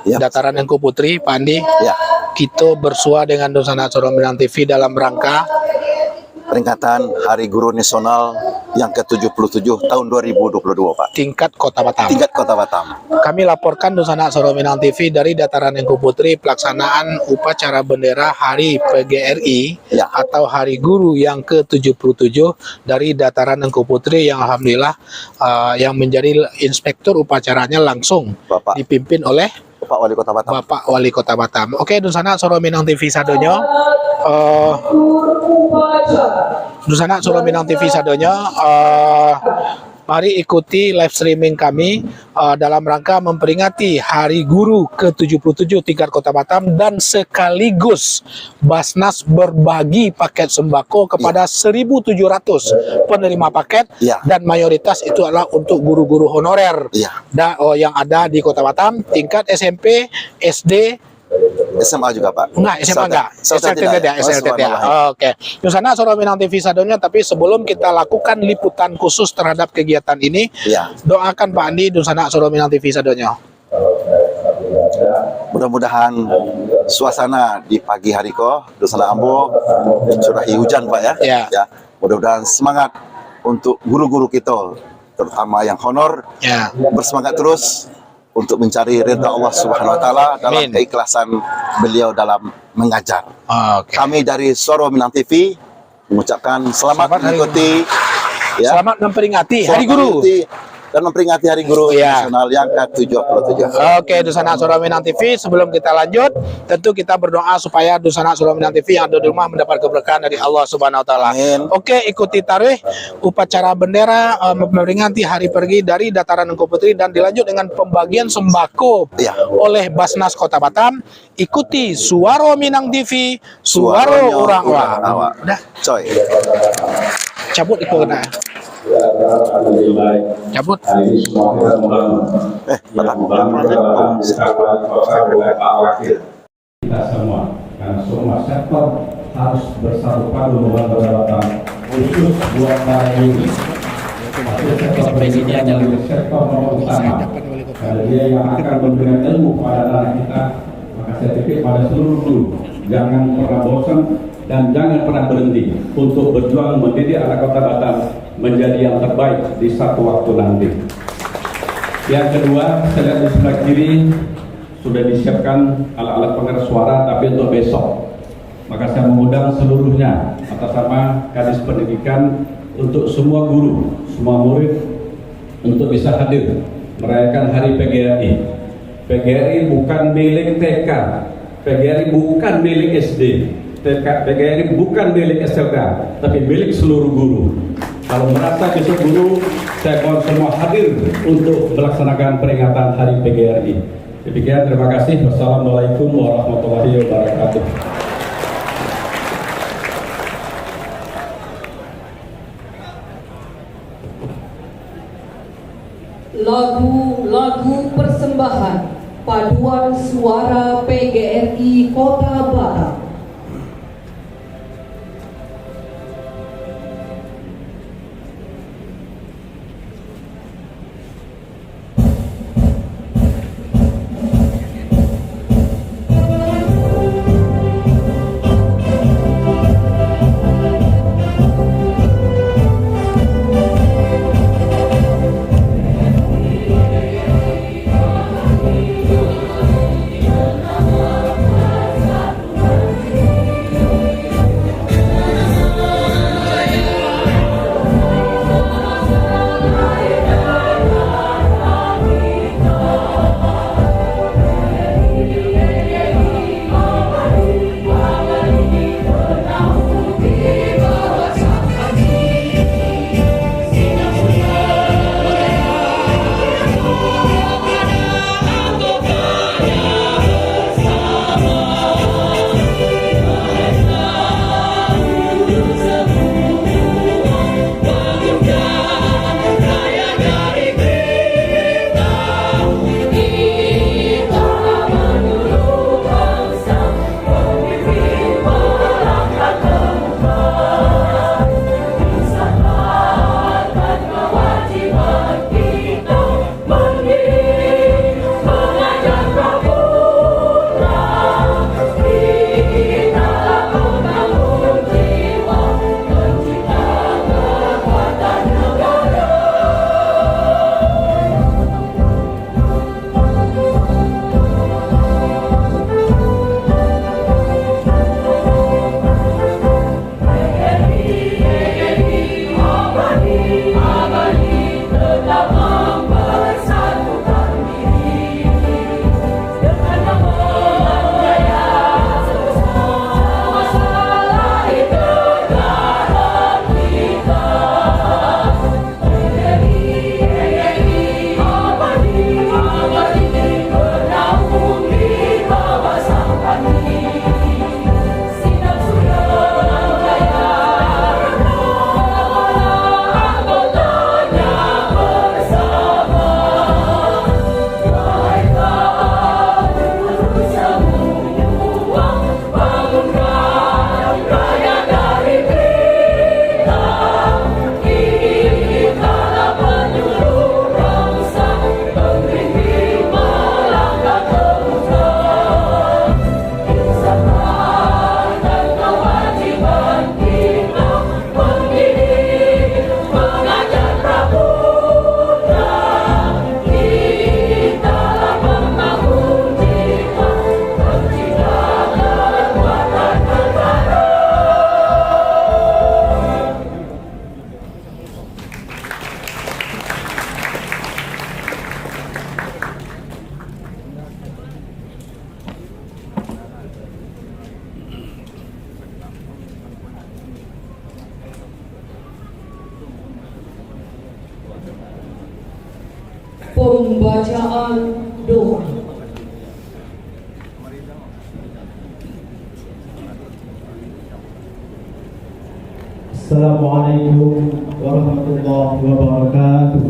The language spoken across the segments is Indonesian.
Dataran Engku Putri, Pak Andi. Ya, Kita bersua dengan Dusanak Suro Minang TV dalam rangka peringatan Hari Guru Nasional yang ke-77 tahun 2022, Pak. tingkat Kota Batam. Tingkat Kota Batam. Kami laporkan Dusanak Suro Minang TV dari Dataran Engku Putri pelaksanaan upacara bendera Hari PGRI Ya. atau Hari Guru yang ke-77 dari Dataran Engku Putri yang alhamdulillah yang menjadi inspektur upacaranya langsung Bapak dipimpin oleh Bapak Wali Kota Batam. Bapak Wali Kota Batam. Oke, Dusanak Suro Minang TV sadonyo. Dusanak Suro Minang TV sadonyo. Mari ikuti live streaming kami dalam rangka memperingati Hari Guru ke-77 tingkat Kota Batam dan sekaligus Basnas berbagi paket sembako kepada 1.700 penerima paket dan mayoritas itu adalah untuk guru-guru honorer yang ada di Kota Batam tingkat SMP, SD, SMA juga, Pak? Enggak, SMA enggak. SLT tidak, SLT tidak. Oke. Dusanak Suro Minang TV sadonya, tapi sebelum kita lakukan liputan khusus terhadap kegiatan ini, doakan Pak Andi Dusanak Suro Minang TV sadonya. Mudah-mudahan suasana di pagi hari Dusanak Ambo curahi hujan, Pak ya. Mudah-mudahan semangat untuk guru-guru kita, terutama yang honor, bersemangat terus untuk mencari ridha Allah Subhanahu wa taala dalam keikhlasan beliau dalam mengajar. Kami dari Suro Minang TV mengucapkan selamat mengikuti selamat memperingati Hari Guru dan memperingati Hari Guru Nasional yang ke-77. Oke, Dusanak Suro Minang TV, sebelum kita lanjut, tentu kita berdoa supaya Dusanak Suro Minang TV yang ada di rumah mendapat keberkahan dari Allah Subhanahu wa taala. Oke, ikuti taruh upacara bendera memperingati hari pergi dari Dataran Engku Putri dan dilanjut dengan pembagian sembako oleh Basnas Kota Batam. Ikuti Suaro Minang TV, Suaro Orang Awak. Udah, coy. Cabut itu kena. Cabut. Kita semua, karena semua sektor harus bersatu padu membangun Batam, khusus buat para guru. Sektor pendidikan yang sektor nomor utama. Karena dia yang akan memberikan ilmu pada anak kita, maka saya pikir pada seluruh guru jangan pernah bosan dan jangan pernah berhenti untuk berjuang mendidik anak Kota Batam menjadi yang terbaik di satu waktu nanti. Yang kedua, saya lihat di sebelah kiri sudah disiapkan alat-alat pengeras suara, tapi untuk besok. Maka saya mengundang seluruhnya atas nama Kadis Pendidikan untuk semua guru, semua murid untuk bisa hadir merayakan Hari PGRI. PGRI bukan milik TK, PGRI bukan milik SD, PGRI bukan milik SLK, tapi milik seluruh guru. Kalau merasa besok guru, saya mohon semua hadir untuk melaksanakan peringatan Hari PGRI. Demikian, terima kasih. Wassalamualaikum warahmatullahi wabarakatuh. Lagu-lagu persembahan paduan suara PGRI Kota Batam. Pembacaan doa. Assalamualaikum warahmatullahi wabarakatuh.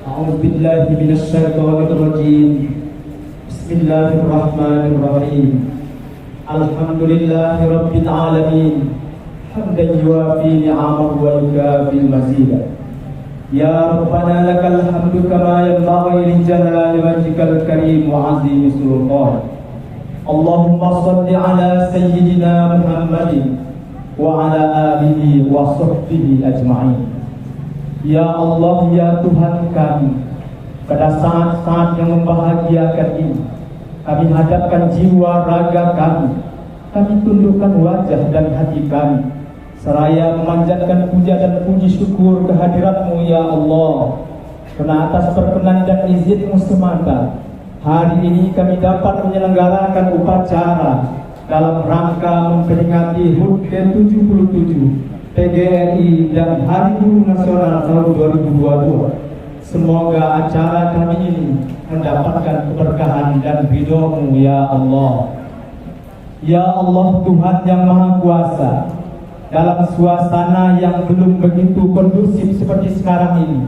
A'udzu billahi minasy syaithanir rajim. Bismillahirrahmanirrahim. Alhamdulillahi rabbil alamin. Hamdan yuwafi ni'amahu wa yukafi mazidah. Ya Rabbana lakal hamdu kama yanbaghi li jalali wajhikal karim wa 'azimi sultan. Allahumma shalli ala sayyidina Muhammadin wa ala alihi wa sahbihi ajma'in. Ya Allah, ya Tuhan kami, pada saat-saat yang membahagiakan ini, kami hadapkan jiwa raga kami tundukkan wajah dan hati kami, seraya memanjatkan puja dan puji syukur kehadirat-Mu ya Allah. Karena atas perkenan dan izin-Mu semata, hari ini kami dapat menyelenggarakan upacara dalam rangka memperingati HUT ke-77 PGRI dan Hari Guru Nasional tahun 2022. Semoga acara kami ini mendapatkan keberkahan dan ridho-Mu ya Allah. Ya Allah, Tuhan yang Maha Kuasa, dalam suasana yang belum begitu kondusif seperti sekarang ini,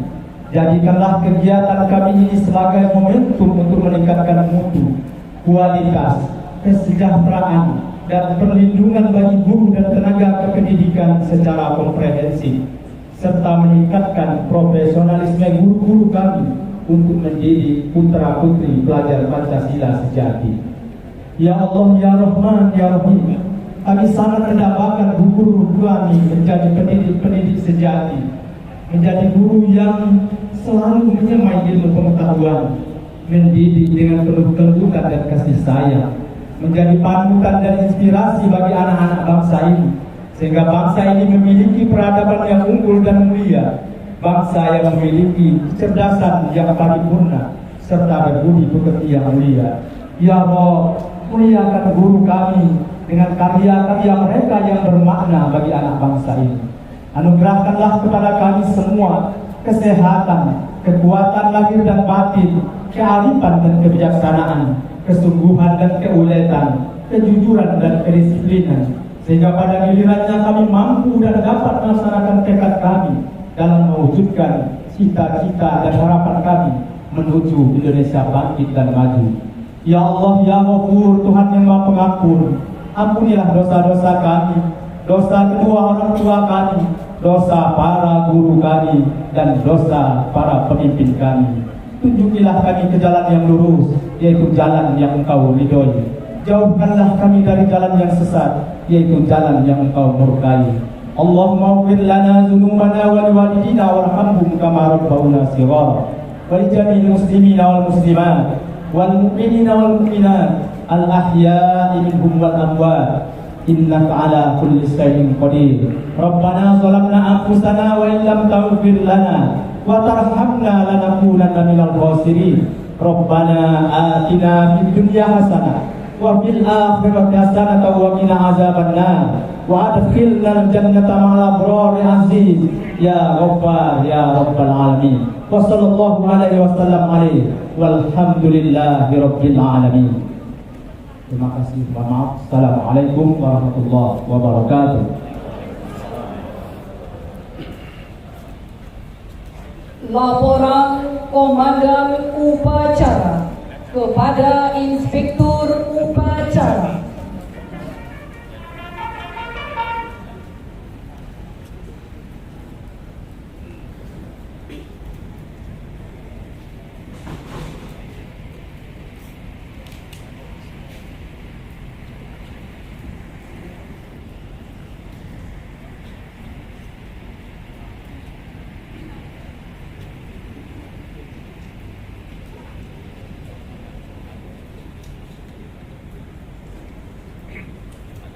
jadikanlah kegiatan kami ini sebagai momentum untuk meningkatkan mutu, kualitas, kesejahteraan dan perlindungan bagi guru dan tenaga kependidikan secara komprehensif, serta meningkatkan profesionalisme guru-guru kami untuk mendidik putra-putri pelajar Pancasila sejati. Ya Allah, ya Rahman, ya Rahim, kami sangat mendambakan guru kami menjadi pendidik-pendidik sejati, menjadi guru yang selalu menyemai ilmu pengetahuan, mendidik dengan penuh kelembutan dan kasih sayang, menjadi panutan dan inspirasi bagi anak-anak bangsa ini, sehingga bangsa ini memiliki peradaban yang unggul dan mulia, bangsa yang memiliki kecerdasan yang paripurna serta berbudi pekerti yang mulia. Ya Allah, muliakan guru kami dengan karya-karya mereka yang bermakna bagi anak bangsa ini. Anugerahkanlah kepada kami semua kesehatan, kekuatan lahir dan batin, kearifan dan kebijaksanaan, kesungguhan dan keuletan, kejujuran dan kedisiplinan, sehingga pada gilirannya kami mampu dan dapat melaksanakan tekad kami dalam mewujudkan cita-cita dan harapan kami menuju Indonesia bangkit dan maju. Ya Allah, ya Ghafur, Tuhan yang Maha Pengampun, ampunilah dosa-dosa kami, dosa kedua orang tua kami, dosa para guru kami, dan dosa para pemimpin kami. Tunjukilah kami ke jalan yang lurus, yaitu jalan yang Engkau ridhoi. Jauhkanlah kami dari jalan yang sesat, yaitu jalan yang Engkau murkai. Allahumma ighfir lana dzunubana wa liwalidina warhamhum kama rabbauna shighara. Wa li jami'il muslimina wal muslimat wal mu'minina wal mu'minat al ahya'i minhum wal amwat. Innaka ala kulli syai'in qadir. Rabbana zalamna anfusana wa illam taghfir lana wa tarhamna lanakunanna minal khasirin. Rabbana atina fid dunya hasanah wa fil akhirati hasanah wa qina azabannar wa adkhilna al-jannata ma'al abrar aziz ya Rabbal ya Rabbal alamin. Wa sallallahu alaihi wasallam alaihi walhamdulillahi rabbil alamin. Terima kasih. Maaf. Assalamualaikum warahmatullahi wabarakatuh. Laporan Komandan Upacara kepada Inspektur Upacara.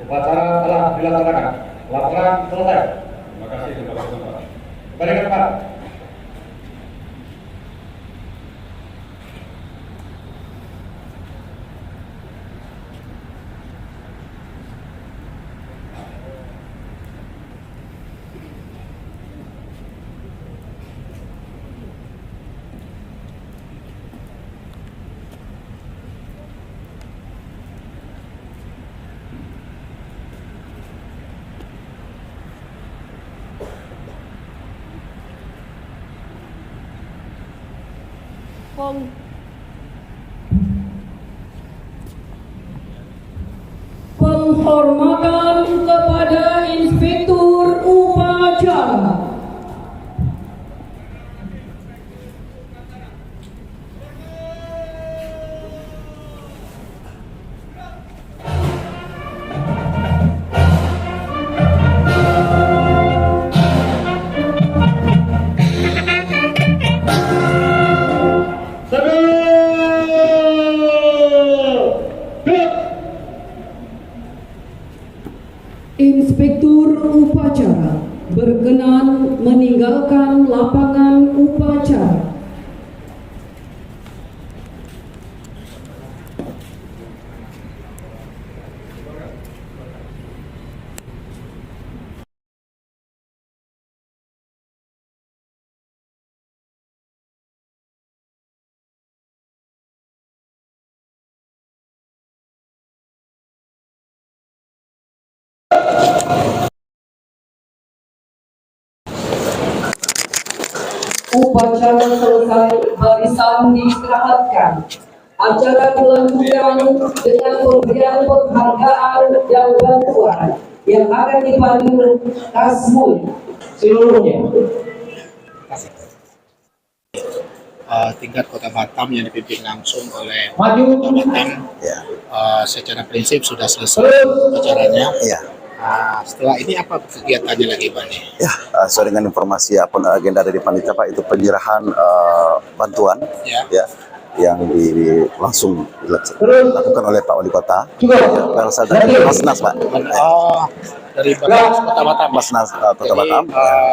Upacara telah dilaksanakan. Laporan selesai. Terima kasih kepada Bapak. Kembali ke tempat. Penghormatan kepada Inspektur Upacara. Inspektur Upacara berkenan meninggalkan lapangan upacara. Upacara selesai, barisan diistirahatkan. Acara dilanjutkan dengan pemberian penghargaan dan bantuan yang akan dipandu Kasmul seluruhnya. Tingkat Kota Batam yang dipimpin langsung oleh Maju. Kota Batam, secara prinsip sudah selesai acaranya. Setelah ini apa kegiatannya lagi, Pak? Sesuai dengan informasi agenda dari panitia, Pak, itu penyerahan bantuan yang langsung dilakukan oleh Pak Wali Kota. Berasal dari Basnas, Pak. Dari Basnas Kota Batam. Basnas Kota Batam.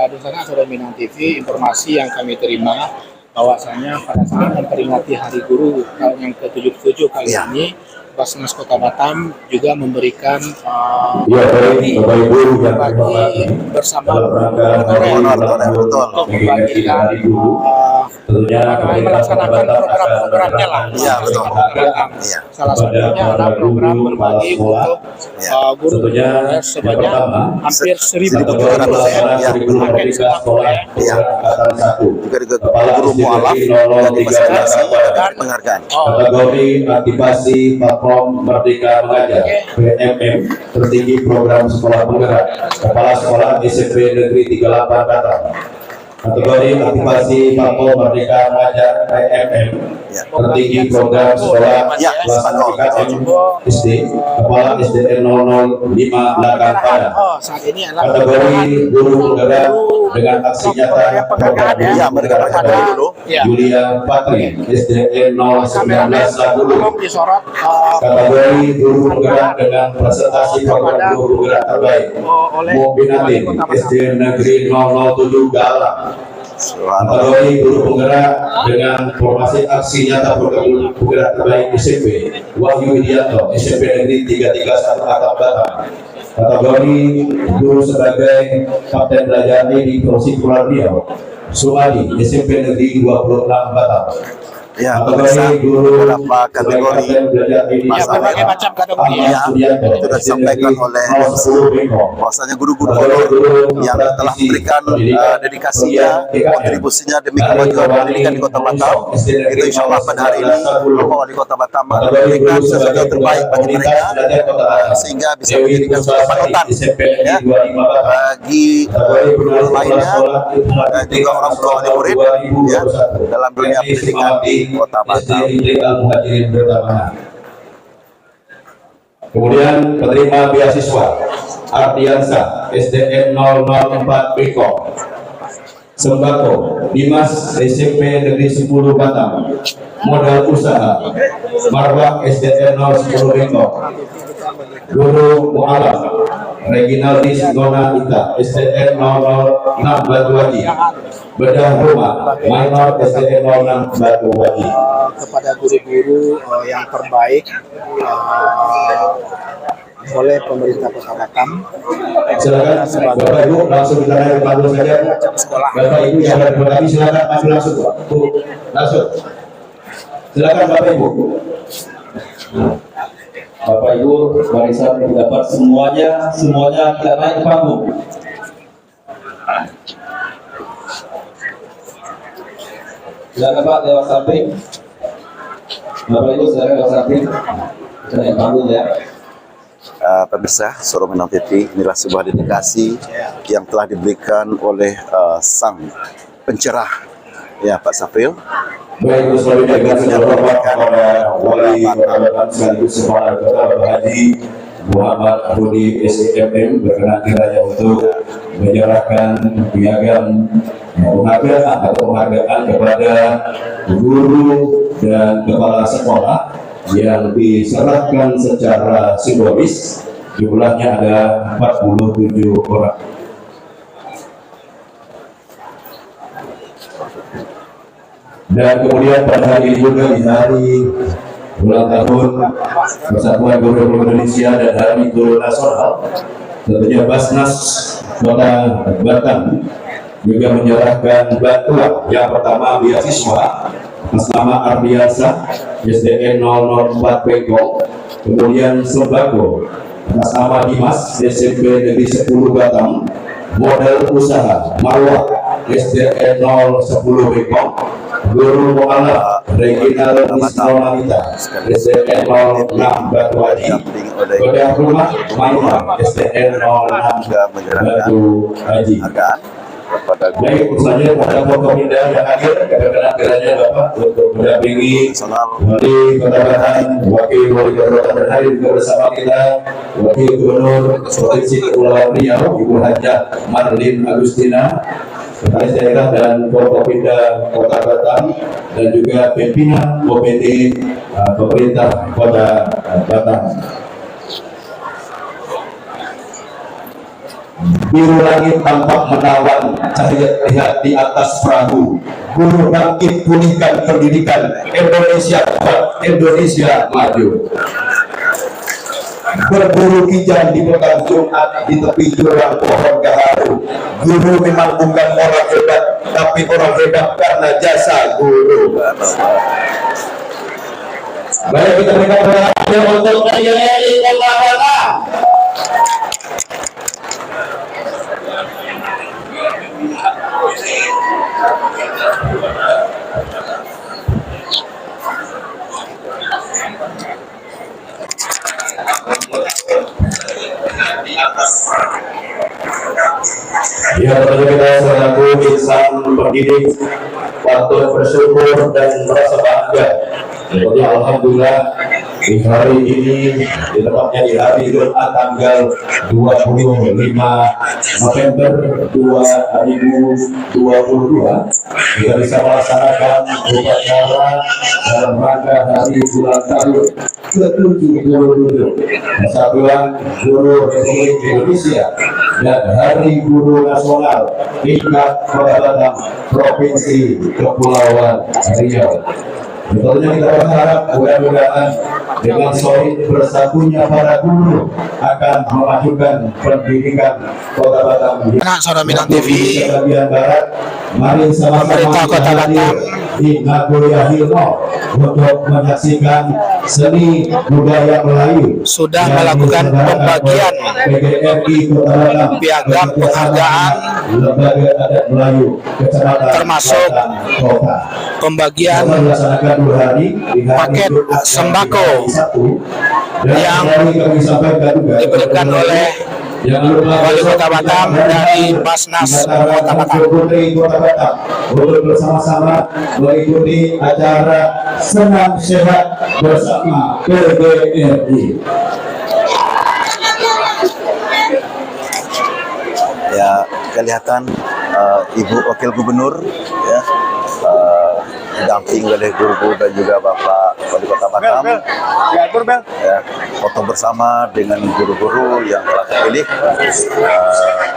Di sana sudah Minang TV, informasi yang kami terima bahwasanya pada saat memperingati Hari Guru tahun yang ke-77 kali ini, Basnas Kota Batam juga memberikan bagi bersama untuk membagikan melaksanakan program-programnya lah. Salah satunya adalah program berbagi untuk guru sebanyak hampir 1.700 juga guru mualaf dan penghargaan. Kategori aktivasi platform Merdeka Mengajar PMM tertinggi program sekolah penggerak kepala sekolah SMP Negeri 38 Batam. Kategori aktivasi platform Merdeka Mengajar PMM tertinggi program sekolah kelas PKM SD kepala SDN 005 Belakang Padang. Kategori guru penggerak dengan aksi nyata Julia Patri SDN 019 Sagulu. Kategori guru penggerak dengan presentasi program guru penggerak terbaik Mubinatin SDN Negeri 007 Galang. Kategori guru penggerak dengan formasi aksi nyata program guru penggerak terbaik SMP Wahyu Widianto SMP Negeri 331 Atap Batam. Kategori guru sebagai kapten belajar di Provinsi Kepulauan Riau Suadi SMP Negeri 26 Batam. Pemirsa, beberapa kategori berbagai macam kategori itu sudah disampaikan oleh bahwasanya guru-guru honor yang telah memberikan dedikasinya, kontribusinya demi kemajuan pendidikan di Kota Batam. Itu insya Allah pada hari ini Bapak Wali Kota Batam memberikan sesuatu yang terbaik bagi mereka sehingga bisa menjadikan suatu panutan bagi guru lainnya dan juga orang tua wali murid dalam dunia pendidikan di Kota Batam. Kemudian penerima beasiswa Ardiansa SDN 004 Beko. Sembako Dimas SMP Negeri 10 Batam. Modal usaha Marwah SDN 010 Beko. Guru Mu'alaf Reginaldis Gona Ita SDN 006 Batuwaji. Bedah rumah minor SDN 06 Batuwaji. Kepada guru-guru yang terbaik oleh pemerintah Kota Batam. Silakan Bapak Ibu langsung kita naik ke saja. Bapak Ibu yang ada di kami silakan maju langsung. Langsung. Silakan Bapak Ibu. Bapak Ibu barisan dapat semuanya kita naik ke panggung. Silakan Pak lewat samping. Bapak Ibu saudara Wasafin, saya pamit ya. Pemirsa Suara Minang TV, inilah sebuah dedikasi yang telah diberikan oleh sang pencerah ya Pak Safril. Baik, Ustaz dengan hormat kepada Wali Kota sekaligus Kepala Kota Bapak Haji Muhammad Rudi SMM berkenan kiranya untuk menyerahkan piagam penghargaan atau penghargaan kepada guru dan kepala sekolah yang diserahkan secara simbolis. Jumlahnya ada 47 orang. Dan kemudian pada hari ini juga di hari ulang tahun Persatuan Guru Indonesia dan Hari Guru Nasional, tentunya Basnas Kota Batam juga menyerahkan bantuan. Yang pertama beasiswa atas nama Ardiansa SDN 004 Pekong, kemudian sembako atas nama Dimas SMP Negeri 10 Batam, model usaha Marwah SDN 010 Pekong, guru mualaf Regional Misal Wanita SDN 06 Batu Haji, bedah rumah Maimah SDN 06 Batu Haji. Baik, selanjutnya pada Forkopimda yang hadir, kebenarannya Bapak untuk mendampingi Wali Kota Batam, Wakil Wali Kota Batam hadir juga bersama kita, Wakil Gubernur Provinsi Kepulauan Riau, Ibu Hajah Marlin Agustina, Sekretaris Daerah dan Forkopimda Kota Batam, dan juga pimpinan OPD pemerintah Kota Batam. Biru langit tampak menawan, cahaya lihat di atas perahu. Guru bangkit pulihkan pendidikan, Indonesia kuat, Indonesia maju. Berburu kijang di petang Jumat di tepi jurang pohon gaharu. Guru memang bukan orang hebat, tapi orang hebat karena jasa guru. Baik, kita berikan perhatian untuk Yeli Komawala. Ya, tentunya kita selaku insan pendidik patut bersyukur dan merasa bangga. Jadi alhamdulillah di hari ini, di tepatnya di hari Jumat tanggal 25 November 2022, kita bisa melaksanakan upacara dalam rangka hari ulang tahun ke-77 Persatuan Guru Republik Indonesia dan Hari Guru Nasional tingkat Kota Batam Provinsi Kepulauan Riau. Betulnya kita berharap mudah-mudahan dengan solid bersatunya para guru akan memajukan pendidikan Kota Batam. Anak Suara Minang TV, Barat, mari sama-sama pemerintah Kota Batam di Nagoya Hilmo untuk menyaksikan seni budaya Melayu sudah melakukan pembagian piagam penghargaan, lembaga adat Melayu kecamatan termasuk pembagian paket sembako yang diberikan oleh Wali Kota Batam dari Basnas Kota Batam. Untuk bersama-sama mengikuti acara Senam Sehat bersama PGRI. Ya, kelihatan Ibu Wakil Gubernur ya, didampingi oleh guru-guru dan juga Bapak Wali Kota Batam ya, foto bersama dengan guru-guru yang telah terpilih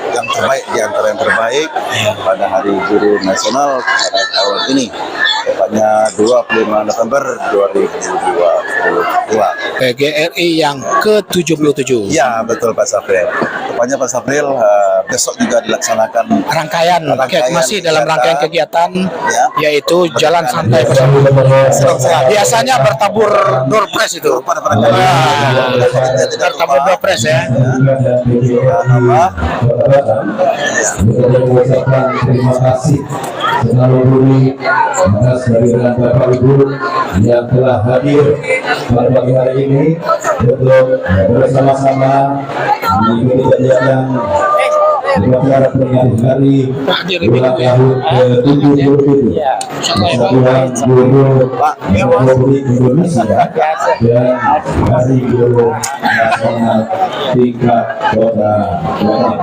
yang terbaik di antara yang terbaik pada Hari Guru Nasional pada tahun ini, tepatnya 25 November 2022. PGRI yang ke-77. Ya, betul Pak Safril. Tepatnya Pak Safril, besok juga dilaksanakan rangkaian masih dalam rangkaian kegiatan ya, yaitu jalan santai bersama. Biasanya bertabur door press itu. Bertabur door press ya. Terima kasih selalu beri atas dari dan Bapak Ibu yang telah hadir pada pagi hari ini untuk bersama-sama mengikuti kegiatan upacara peringatan hari ulang tahun ke-77 Persatuan Guru Republik Indonesia dan Hari Guru Nasional tingkat Kota Batam.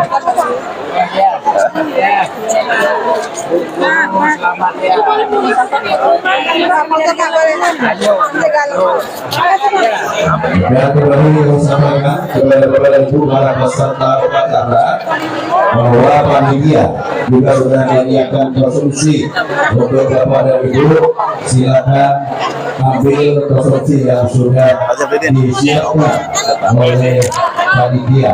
Dan kembali kami sampaikan kepada Bapak dan Ibu para peserta upacara bahwa panitia juga sudah menyiapkan konsumsi untuk Bapak dan Ibu. Silakan ambil konsumsi yang sudah disiapkan oleh panitia.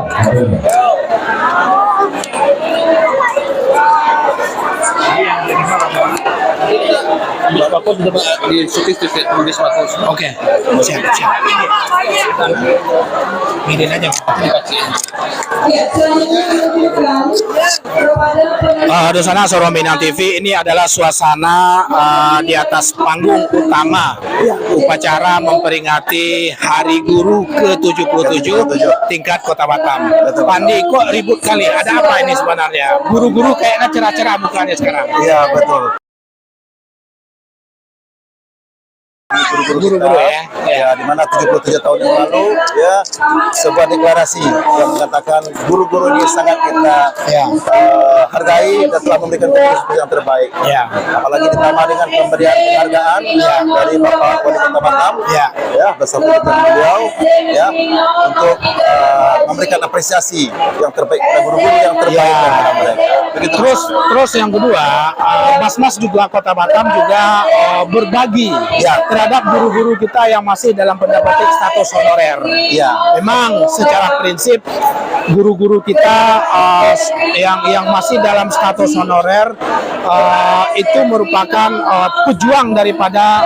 Bapak sudah di syuting tulis bagus. Oke, siap. Mirin aja. Dosana Soro Minang TV, ini adalah suasana di atas panggung utama upacara memperingati Hari Guru ke-77 tingkat Kota Batam. Pandi, kok ribut kali? Ada apa ini sebenarnya? Guru-guru kayaknya cerah-cerah bukannya sekarang? Iya, betul. Guru-guru ya, di mana 77 tahun yang lalu ya sebuah deklarasi yang mengatakan guru-guru ini sangat kita hargai dan telah memberikan kontribusi yang terbaik. Apalagi ditambah dengan pemberian penghargaan dari Bapak Wali Kota Batam bersama dengan beliau untuk memberikan apresiasi yang terbaik kepada guru-guru yang terbaik kepada mereka. Begitu. Terus yang kedua, Basnas juga Kota Batam juga berbagi terhadap guru-guru kita yang masih dalam tanda petik status honorer. Memang secara prinsip guru-guru kita yang masih dalam status honorer itu merupakan pejuang daripada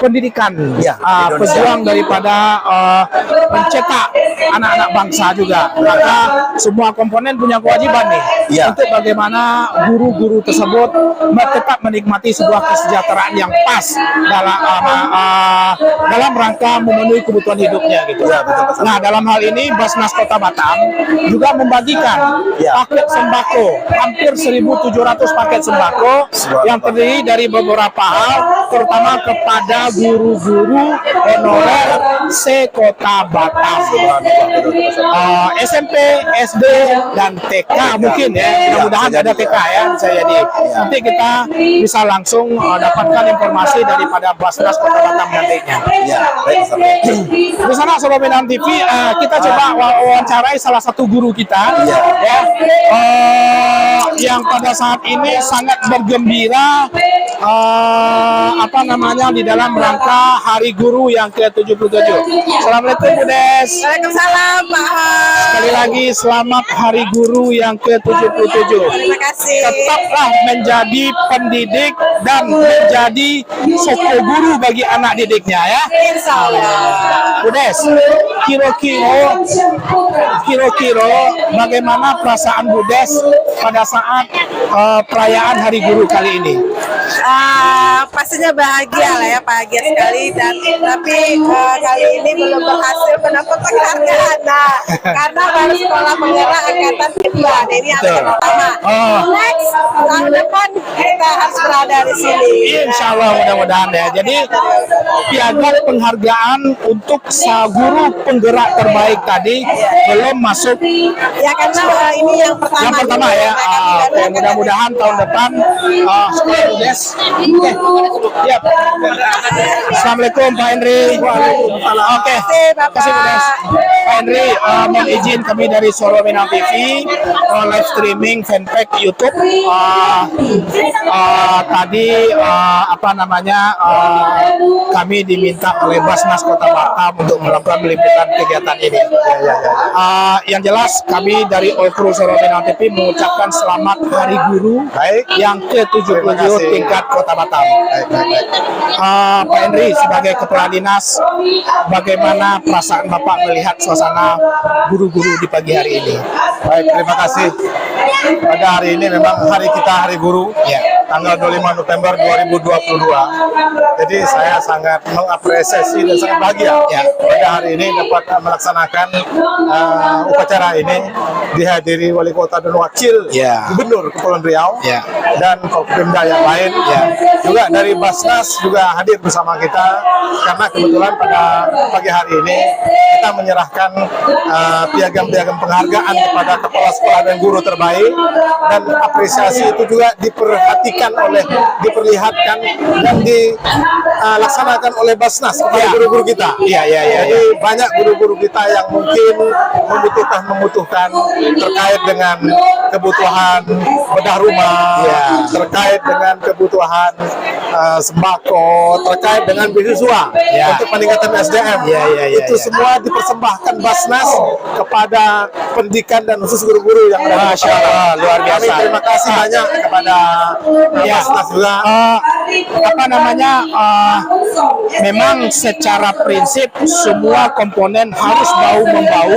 pendidikan, pejuang daripada mencetak anak-anak bangsa juga. Maka semua komponen punya kewajiban nih untuk bagaimana guru-guru tersebut tetap menikmati sebuah kesejahteraan yang pas dalam rangka memenuhi kebutuhan hidupnya gitu. Nah, dalam hal ini Basnas Kota Batam juga membagikan paket sembako, hampir 1.700 paket sembako yang terdiri dari beberapa hal, terutama kepada guru-guru honorer se-Kota Batam, SMP, SD, dan TK mungkin ya. Mudah-mudahan ada TK ya, saya jadi. Nanti kita bisa langsung dapatkan informasi daripada Basnas Kota Batam nantinya. Di sana Soro Minang TV, kita coba wawancarai salah satu guru kita yang pada saat ini sangat bergembira di dalam rangka Hari Guru yang ke-77. Assalamualaikum Bu Des. Waalaikumsalam Pak. Sekali lagi selamat Hari Guru yang ke-77. Terima kasih. Tetaplah menjadi pendidik dan menjadi soko guru bagi anak didiknya ya. Insya Allah. Bu Des, kira-kira bagaimana perasaan Bu Des pada saat perayaan Hari Guru kali ini? Pastinya bahagia lah ya, bahagia sekali, tapi kali ini belum berhasil mendapat penghargaan karena baru sekolah penggerak angkatan kedua, ini angkatan pertama. Next tahun depan kita harus berada di sini. Insya Allah, mudah-mudahan ya. Jadi piagam penghargaan untuk guru penggerak terbaik tadi belum masuk. Ya karena ini yang pertama. Yang pertama ya. Mudah-mudahan tahun depan sekolah Bu Des. Assalamualaikum Pak Henry. Oke, terima kasih Bu Des. Pak Henry, mohon izin kami dari Soro Minang TV live streaming fanpage YouTube. Tadi kami diminta oleh Basnas Kota Batam untuk melakukan peliputan kegiatan ini. Yang jelas kami dari All Crew Soro Minang TV mengucapkan selamat Hari Guru yang ke-77 tingkat Kota Batam. Pak Henry, sebagai Kepala Dinas, bagaimana perasaan Bapak melihat suasana guru-guru di pagi hari ini? Baik, terima kasih. Pada hari ini memang hari kita Hari Guru. tanggal 25 November 2022. Jadi saya sangat mengapresiasi dan sangat bahagia pada hari ini dapat melaksanakan upacara ini dihadiri wali kota dan wakil gubernur Kepulauan Riau dan Kopimda yang lain juga dari Basnas juga hadir bersama kita karena kebetulan pada pagi hari ini kita menyerahkan piagam-piagam penghargaan kepada kepala sekolah dan guru terbaik, dan apresiasi itu juga diperlihatkan dan dilaksanakan oleh Basnas kepada guru-guru kita. Jadi banyak guru-guru kita yang mungkin membutuhkan terkait dengan kebutuhan bedah rumah, terkait dengan kebutuhan sembako, terkait dengan beasiswa untuk peningkatan SDM. Itu semua dipersembahkan Basnas kepada pendidikan dan khusus guru-guru yang ada. Masya Allah, luar biasa. Terima kasih banyak kepada Basnas juga. Memang secara prinsip semua komponen harus bahu-membahu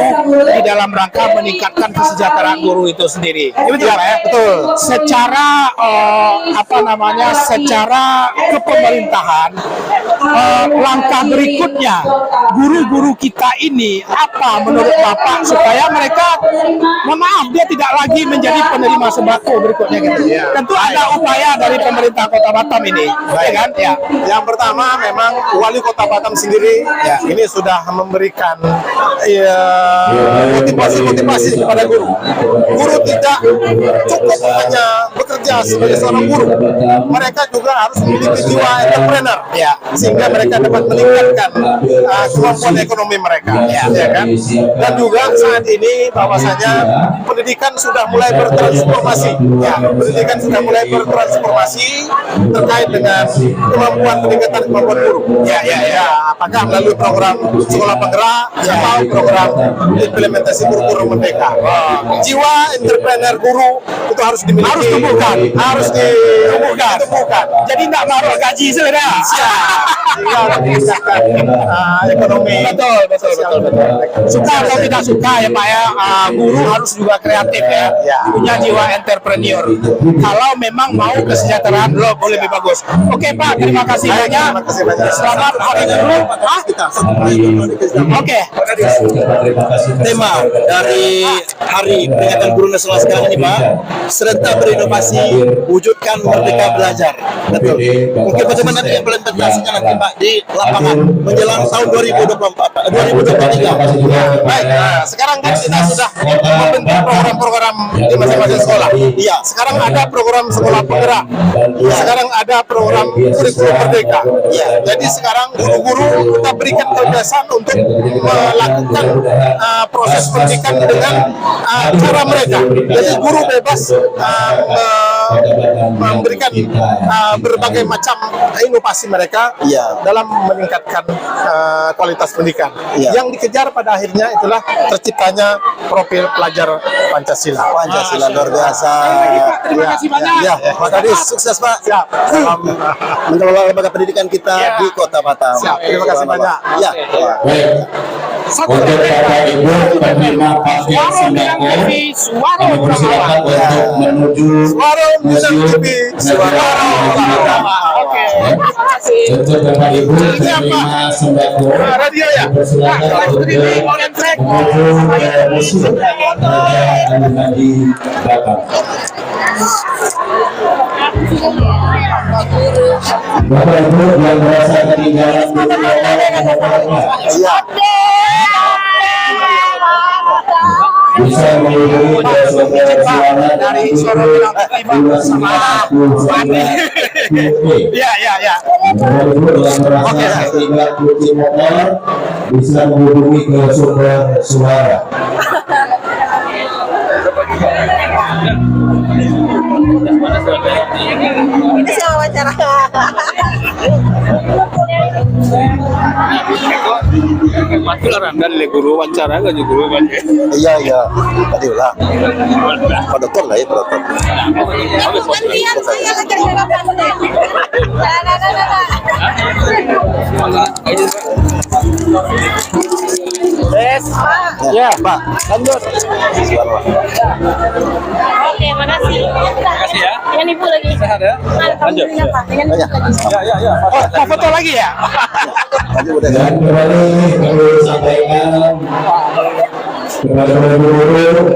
di dalam rangka meningkatkan kesejahteraan guru itu sendiri. Betul, betul. Secara secara kepemerintahan, langkah berikutnya guru-guru kita ini apa menurut Bapak supaya mereka, mohon maaf, dia tidak lagi menjadi penerima sembako berikutnya gitu. Tentu ada upaya dari pemerintah Kota Batam ini, kan? Yang pertama memang wali Kota Batam sendiri ini sudah memberikan motivasi kepada guru. Guru tidak cukup hanya bekerja sebagai seorang guru, mereka juga harus memiliki jiwa entrepreneur, sehingga mereka dapat meningkatkan kemampuan ekonomi mereka, kan? Dan juga saat ini bahwasanya pendidikan sudah mulai bertransformasi, terkait dengan kemampuan peningkatan kemampuan guru, apakah melalui program sekolah penggerak atau program implementasi guru-guru merdeka. Jiwa entrepreneur guru itu harus dimiliki, harus ditumbuhkan. Jadi nggak marah gaji sudah. Ekonomi. Betul. Suka atau tidak suka ya Pak ya, guru harus juga kreatif punya jiwa entrepreneur. Kalau memang mau kesejahteraan lebih bagus. Oke Pak, terima kasih banyak. Selamat Hari Guru. Oke. Tema dari Hari Peringatan Guru Nasional sekarang ini Pak, serta berinovasi, wujudkan merdeka belajar. Betul. Mungkin bagaimana nanti implementasinya nanti Pak di lapangan menjelang tahun 2023. Baik, sekarang kan kita sudah membentuk program-program di masing-masing sekolah. Sekarang ada program sekolah penggerak. Sekarang ada program kurikulum merdeka. Jadi sekarang guru-guru kita berikan kebebasan untuk melakukan proses pendidikan dengan cara mereka. Jadi guru bebas memberikan berbagai macam inovasi mereka dalam meningkatkan kualitas pendidikan. Yang dikejar pada akhirnya itulah terciptanya profil pelajar Pancasila. Luar biasa. Terima kasih banyak. Pak Kadis, sukses Pak. Dalam mengelola lembaga pendidikan kita di Kota Batam. Terima kasih banyak. Untuk Bapak Ibu penerima paket sembako, kami persilakan untuk menuju Untuk Bapak Ibu penerima sembako, persilakan untuk menuju museum Raja di belakang. Bapak Ibu yang merasa ketinggalan bisa menghubungi suara dari Soro sama bisa menghubungi ke sumber suara. Ini siapa wawancara? dari guru wawancara kan guru kan. Iya. Tadi ulah. Pak Dokter lah ya, Pak Dokter. Gantian saya lagi di bapak. Yes, Pak. Ya, Pak. Lanjut. Oke, makasih. Makasih ya. Dengan Ibu lagi. Sehat ya. Lanjut. Pak. Dengan Ibu lagi. Ya. Oh, mau foto lagi ya? Dan kembali kami sampaikan kepada guru-guru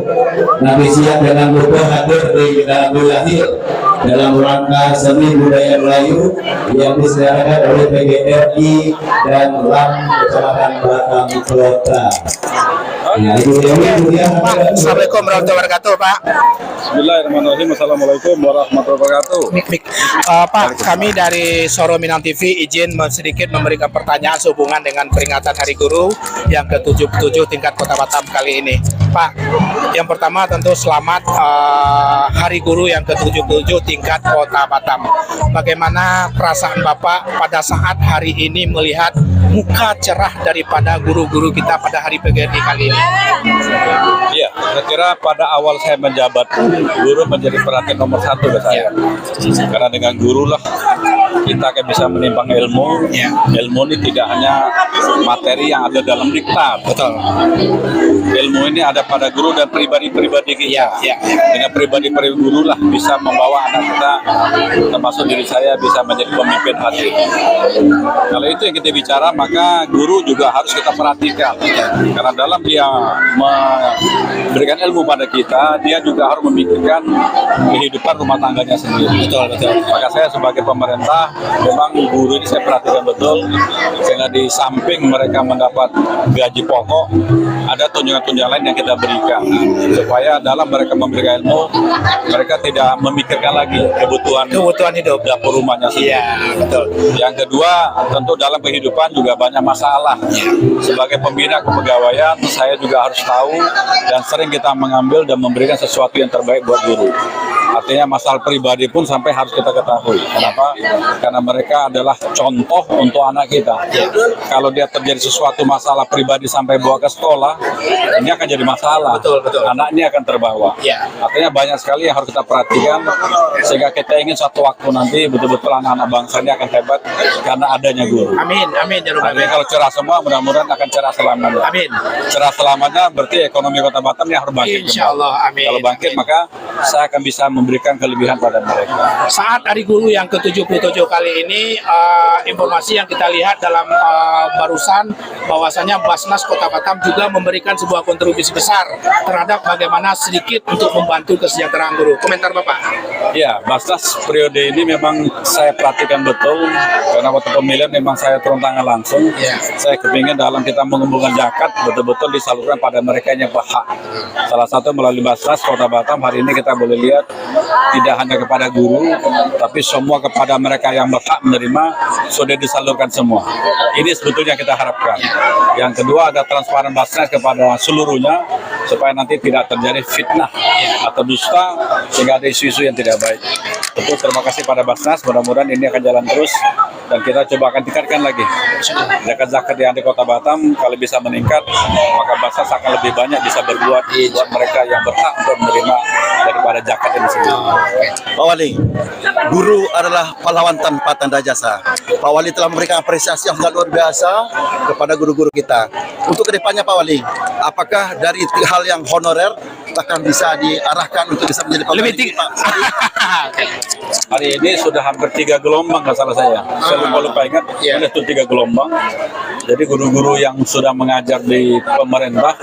nanti siang dengan lupa hadir di Nabul Lahir dalam rangka seni budaya Melayu yang diselenggarakan oleh PGRI dan LAM Kecamatan Batang Kota. Nah, Ibu Dewi, Pak, Assalamualaikum warahmatullahi wabarakatuh, Pak. Bismillahirrahmanirrahim. Assalamualaikum warahmatullahi wabarakatuh. Pak, kami dari Soro Minang TV izin sedikit memberikan pertanyaan sehubungan dengan peringatan Hari Guru yang ke-77 tingkat Kota Batam kali ini. Pak, yang pertama tentu selamat Hari Guru yang ke-77 tingkat Kota Batam. Bagaimana perasaan Bapak pada saat hari ini melihat muka cerah daripada guru-guru kita pada hari PGRI kali ini? Iya, saya kira pada awal saya menjabat, guru menjadi perhatian nomor satu buat saya. Karena dengan guru lah kita akan bisa menimbang ilmu. Ilmu ini tidak hanya materi yang ada dalam diktat. Betul. Ilmu ini ada pada guru dan pribadi-pribadi kita. Dengan pribadi-pribadi guru lah bisa membawa anak kita, termasuk diri saya, bisa menjadi pemimpin hati. Kalau itu yang kita bicara, maka guru juga harus kita perhatikan. Karena dalam dia memberikan ilmu pada kita, dia juga harus memikirkan kehidupan rumah tangganya sendiri. Betul. Maka saya sebagai pemerintah, memang guru ini saya perhatikan betul, sehingga di samping mereka mendapat gaji pokok, ada tunjangan-tunjangan lain yang kita berikan, supaya dalam mereka memberikan ilmu, mereka tidak memikirkan lagi kebutuhan hidup dapur rumahnya sendiri. Betul. Yang kedua, tentu dalam kehidupan juga banyak masalah. Sebagai pembina kepegawaian, saya juga harus tahu dan sering kita mengambil dan memberikan sesuatu yang terbaik buat guru. Artinya masalah pribadi pun sampai harus kita ketahui. Kenapa? Karena mereka adalah contoh untuk anak kita. Kalau dia terjadi sesuatu masalah pribadi sampai bawa ke sekolah, ini akan jadi masalah. Betul. Anak ini akan terbawa. Artinya banyak sekali yang harus kita perhatikan, sehingga kita ingin suatu waktu nanti betul-betul anak-anak bangsa ini akan hebat karena adanya guru. Amin. Artinya kalau cerah semua, mudah-mudahan akan cerah selamanya. Amin. Cerah selamanya berarti ekonomi Kota Batam ini harus bangkit. Insyaallah, amin. Kalau bangkit, maka saya akan bisa memberikan kelebihan pada mereka. Saat Hari Guru yang ke-77 kali ini, informasi yang kita lihat dalam barusan bahwasanya Basnas Kota Batam juga memberikan sebuah kontribusi besar terhadap bagaimana sedikit untuk membantu kesejahteraan guru. Komentar Bapak? Ya, Basnas periode ini memang saya perhatikan betul, karena waktu pemilihan memang saya turun tangan langsung. Saya kepingin dalam kita mengumpulkan zakat betul-betul disalurkan pada mereka yang berhak. Salah satu melalui Basnas Kota Batam hari ini kita boleh lihat tidak hanya kepada guru, tapi semua kepada mereka yang berhak menerima sudah disalurkan semua. Ini sebetulnya kita harapkan. Yang kedua ada transparan Basnas kepada seluruhnya, supaya nanti tidak terjadi fitnah atau dusta sehingga ada isu-isu yang tidak baik. Tentu terima kasih pada Basnas, mudah-mudahan ini akan jalan terus dan kita coba akan tingkatkan lagi. Zakat-zakat yang di Kota Batam kalau bisa meningkat, maka Basnas akan lebih banyak bisa berbuat buat mereka yang berhak untuk menerima daripada zakat ini sendiri. Pak Wali, guru adalah pahlawan tanpa tanda jasa. Pak Wali telah memberikan apresiasi yang sangat luar biasa kepada guru-guru kita. Untuk kedepannya Pak Wali, apakah dari hal yang honorer akan bisa diarahkan untuk bisa menjadi lebih tinggi? Hari ini sudah hampir 3 gelombang kalau salah saya. Saya lupa ingat, itu 3 gelombang. Jadi guru-guru yang sudah mengajar di pemerintah,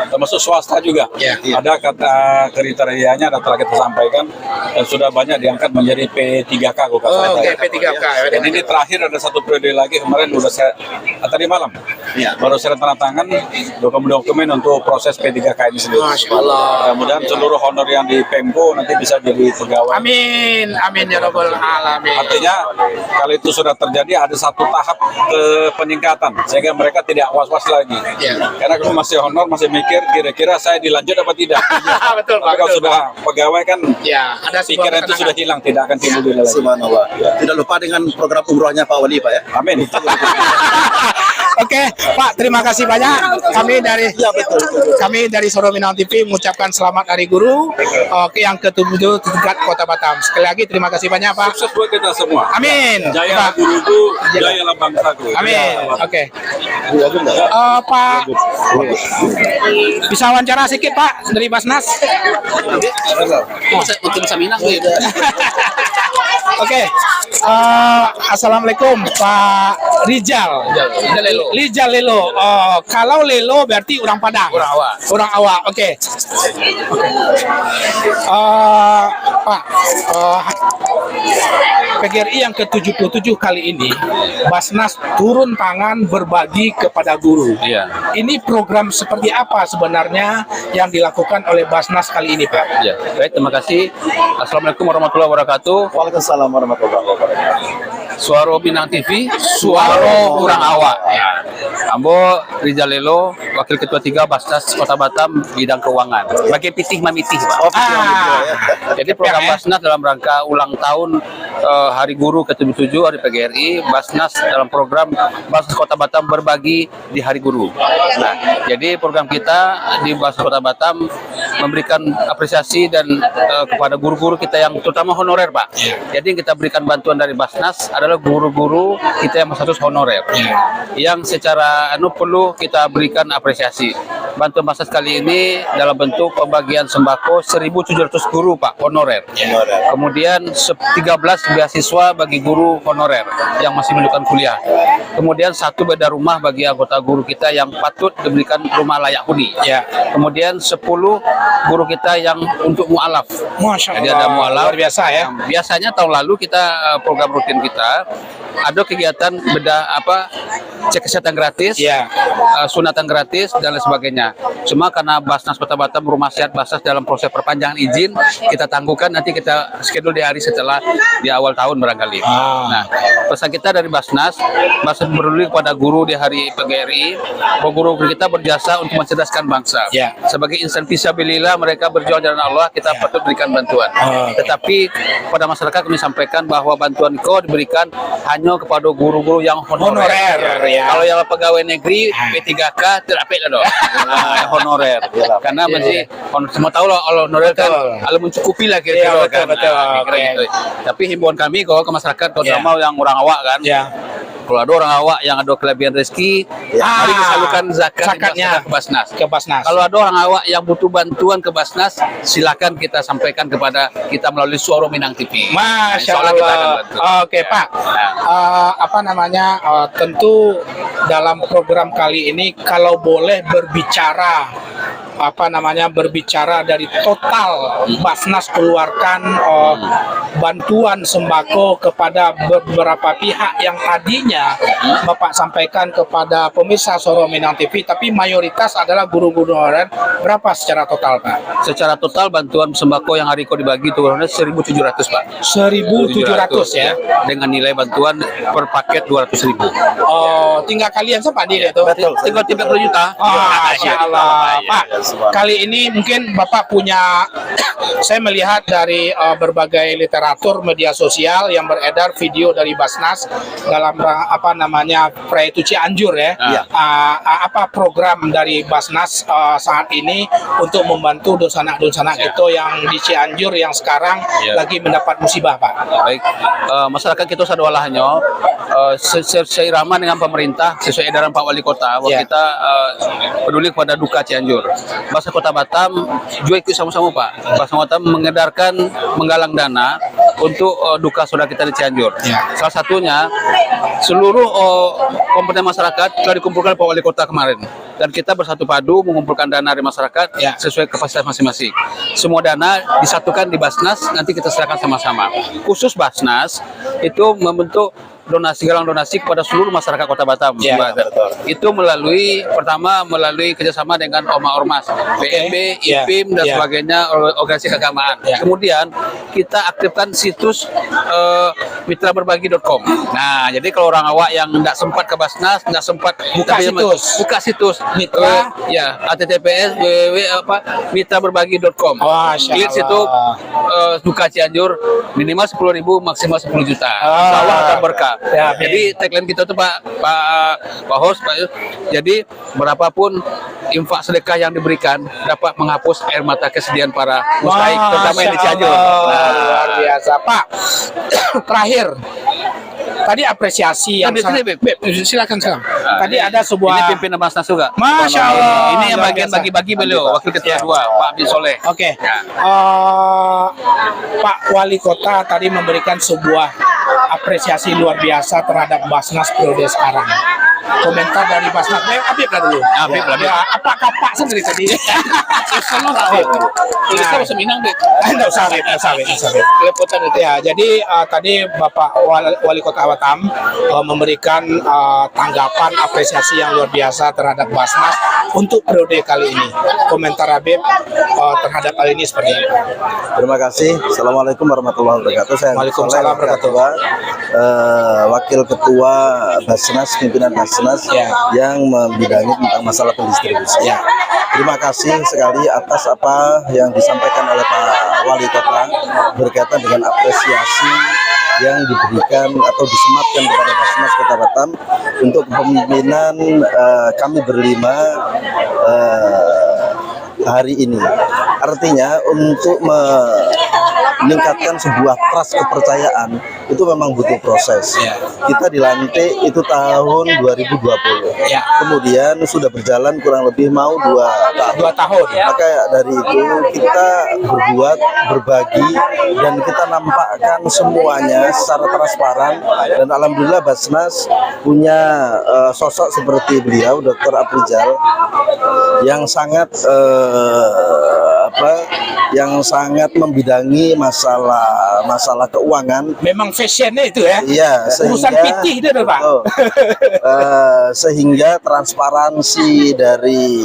termasuk swasta juga, ada kata kriterianya ada telah kita sampaikan dan sudah banyak diangkat menjadi P3K. P3K. Dan ini terakhir ada satu periode lagi, kemarin sudah saya tadi malam baru saya tanda tangan dokumen untuk proses P3K ini sendiri. Masya Allah. Mudah-mudahan seluruh honor yang di Pemko nanti bisa jadi pegawai. Amin ya rabbal alamin. Artinya kalau itu sudah terjadi ada satu tahap peningkatan sehingga mereka tidak was-was lagi. Karena kalau masih honor masih mikir kira-kira saya dilanjut apa tidak. Betul. Tapi kalau sudah pegawai kan ada pikiran itu sudah hilang, tidak akan timbul lagi. Subhanallah. Tidak lupa dengan program umrohnya Pak Wali Pak ya. Amin. Oke, Pak, terima kasih banyak. Kami dari Suara Minang TV mengucapkan selamat Hari Guru yang ke-7 tingkat Kota Batam. Sekali lagi terima kasih banyak, Pak. Sukses buat kita semua. Amin. Jaya guruku, jayalah bangsaku. Amin. Oke. Pak, bisa wawancara sedikit Pak dari Basnas? Oke. Assalamualaikum Pak Rijal. Rijal Lelo. Kalau Lelo berarti orang Padang. Orang Awak. Oke. Pak, PGRI yang ke-77 kali ini Basnas turun tangan berbagi kepada guru. Iya. Ini program seperti apa sebenarnya yang dilakukan oleh Basnas kali ini, Pak? Ya, baik, terima kasih. Assalamualaikum warahmatullahi wabarakatuh. Waalaikumsalam warahmatullahi wabarakatuh. Suara Minang TV, suara orang awak. Ambo Rijal Lelo, Wakil Ketua 3 Basnas Kota Batam, bidang keuangan. Bagi pitih mamitih, Pak. Jadi program Basnas dalam rangka ulang tahun Hari Guru ke-77 Hari PGRI, Basnas dalam program Basnas Kota Batam berbagi di Hari Guru. Nah, jadi program kita di Basnas Kota Batam memberikan apresiasi dan kepada guru-guru kita yang terutama honorer, Pak. Jadi yang kita berikan bantuan dari Basnas adalah guru-guru kita yang status honorer, yang secara perlu kita berikan apresiasi. Bantuan Basnas kali ini dalam bentuk pembagian sembako 1.700 guru, Pak, honorer. Kemudian 13 beasiswa bagi guru honorer yang masih melanjutkan kuliah. Kemudian 1 beda rumah bagi anggota guru kita yang patut diberikan rumah layak huni. Kemudian 10 guru kita yang untuk mualaf. Masya Allah. Jadi ada mualaf. Luar biasa ya. Biasanya tahun lalu kita program rutin kita ada kegiatan cek kesehatan gratis, sunatan gratis dan lain sebagainya. Cuma karena Basnas Kota Batam Rumah Sehat Basnas dalam proses perpanjangan izin, kita tangguhkan, nanti kita schedule di hari setelah di awal tahun barangkali. Nah, pesan kita dari Basnas peduli kepada guru di hari PGRI, bahwa guru kita berjasa untuk mencerdaskan bangsa. Sebagai insan fisabilillah, mereka berjuang di jalan Allah, kita patut berikan bantuan. Tetapi pada masyarakat kami sampaikan bahwa bantuan itu diberikan hanya kepada guru-guru yang honorer. Kalau yang pegawai negeri P3K tidak apa dong. Honorer. Karena masih semua tahu lah honorer kan kalau mencukupi lah kira-kira kan. Gitu. Tapi himbauan kami kalau ke masyarakat terutama yang orang awak kan. Kalau ada orang awak yang ada kelebihan rezeki, mari disalurkan zakatnya ke Basnas. Kalau ada orang awak yang butuh bantuan ke Basnas, silakan kita sampaikan kepada kita melalui Suara Minang TV. Masya Allah. Oke, Pak. Tentu dalam program kali ini kalau boleh berbicara dari total Basnas keluarkan bantuan sembako kepada beberapa pihak yang tadinya Bapak sampaikan kepada pemirsa Suara Minang TV, tapi mayoritas adalah guru-guru honorer. Berapa secara total, Pak? Secara total bantuan sembako yang hari ini dibagi itu 1.700, Pak. 1.700 ya? Dengan nilai bantuan per paket 200.000. Tinggal kalian sempat di itu? Tinggal 30 juta. Masya Allah, Pak. Kali ini mungkin Bapak punya, saya melihat dari berbagai literatur media sosial yang beredar video dari Basnas dalam Praitu Cianjur ya. Apa program dari Basnas saat ini untuk membantu dosanak-dosanak itu yang di Cianjur yang sekarang lagi mendapat musibah, Pak? Baik, masyarakat kita sadwalahnya seirama dengan pemerintah sesuai edaran Pak Wali Kota bahwa kita peduli kepada duka Cianjur. Basnas Kota Batam juga ikut sama-sama, Pak. Basnas Kota mengedarkan menggalang dana untuk duka saudara kita di Cianjur. Salah satunya seluruh komponen masyarakat telah dikumpulkan Pak Wali Kota kemarin. Dan kita bersatu padu mengumpulkan dana dari masyarakat sesuai kapasitas masing-masing. Semua dana disatukan di Basnas, nanti kita serahkan sama-sama. Khusus Basnas itu membentuk galang donasi kepada seluruh masyarakat Kota Batam. Itu melalui kerjasama dengan ormas, PMB, IPIM dan sebagainya, organisasi keagamaan. Kemudian kita aktifkan situs mitraberbagi.com. Nah, jadi kalau orang awak yang tidak sempat ke Basnas, tidak sempat buka situs Mitra, https mitraberbagi.com. Klik situ duka Cianjur minimal 10.000 maksimal 10 juta. Insya Allah akan berkah. Pak. Ya, Jadi tagline kita tuh Pak host, jadi berapapun infak sedekah yang diberikan dapat menghapus air mata kesedihan para mustaik, terutama yang di Cianjur. Luar biasa, Pak. Terakhir, tadi apresiasi yang silakan. Tadi ada sebuah Ini pimpinan Basnas juga. Masya Allah. Ini yang Luar bagian biasa. bagi-bagi beliau, wakil ketua 2, Pak Abdi Soleh. Oke. Ya. Pak Wali Kota tadi memberikan sebuah apresiasi luar biasa terhadap Basnas periode sekarang. Komentar dari Basnas, Habib lah dulu. Habib lah. Ya, apakah Pak sendiri tadi? Kalau Habib. Kita usah minang deh. Nggak usah, Habib. Kelepotan itu. Ya, jadi tadi Bapak Wali Kota Batam memberikan tanggapan apresiasi yang luar biasa terhadap Basnas untuk periode kali ini. Komentar Habib terhadap hal ini seperti apa? Terima kasih. Assalamualaikum warahmatullahi wabarakatuh. Saya Waalaikumsalam warahmatullahi Wakil Ketua Basnas, pimpinan Basnas yang membidangi tentang masalah pendistribusian. Terima kasih sekali atas apa yang disampaikan oleh Pak Wali Kota berkaitan dengan apresiasi yang diberikan atau disematkan kepada Basnas Kota Batam untuk kepemimpinan kami berlima hari ini. Artinya untuk meningkatkan sebuah trust kepercayaan itu memang butuh proses. Kita dilantik itu tahun 2020. Kemudian sudah berjalan kurang lebih mau 2 tahun. Maka dari itu kita berbuat, berbagi, dan kita nampakkan semuanya secara transparan. Dan alhamdulillah Basnas punya sosok seperti beliau, Dr. Aprijal, yang sangat yang sangat membidangi masalah keuangan. Memang fashionnya itu ya. Iya, urusan pitih itu Pak. Sehingga transparansi dari